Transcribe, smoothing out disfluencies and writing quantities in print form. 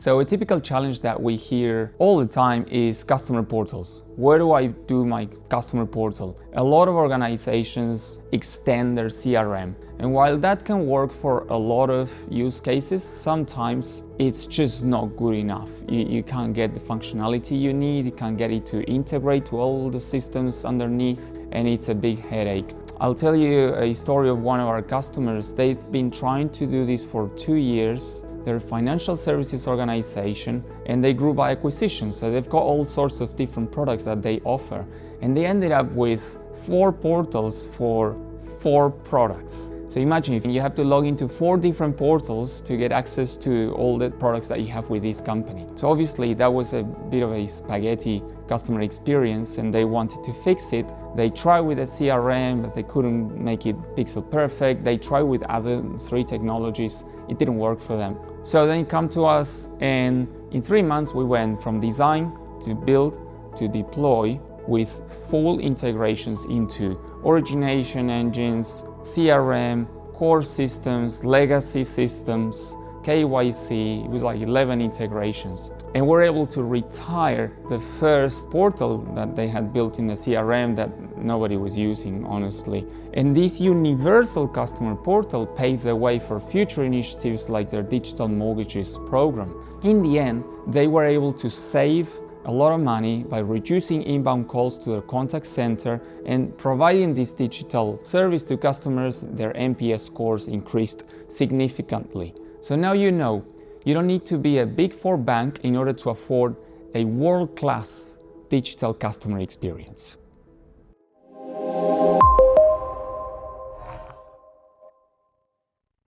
So a typical challenge that we hear all the time is customer portals. Where do I do my customer portal? A lot of organizations extend their CRM. And while that can work for a lot of use cases, sometimes it's just not good enough. You can't get the functionality you need, you can't get it to integrate to all the systems underneath, and it's a big headache. I'll tell you a story of one of our customers. They've been trying to do this for 2 years. They're a financial services organization and they grew by acquisition. So they've got all sorts of different products that they offer. And they ended up with 4 portals for 4 products. So imagine if you have to log into 4 different portals to get access to all the products that you have with this company. So obviously that was a bit of a spaghetti customer experience and they wanted to fix it. They tried with a CRM, but they couldn't make it pixel perfect. They tried with other 3 technologies. It didn't work for them. So then come to us, and in 3 months we went from design to build to deploy with full integrations into origination engines, CRM, core systems, legacy systems, KYC. It was like 11 integrations. And we're able to retire the first portal that they had built in the CRM that nobody was using, honestly. And this universal customer portal paved the way for future initiatives like their digital mortgages program. In the end, they were able to save a lot of money by reducing inbound calls to their contact center and providing this digital service to customers. Their NPS scores increased significantly. So now you know, you don't need to be a Big 4 bank in order to afford a world-class digital customer experience.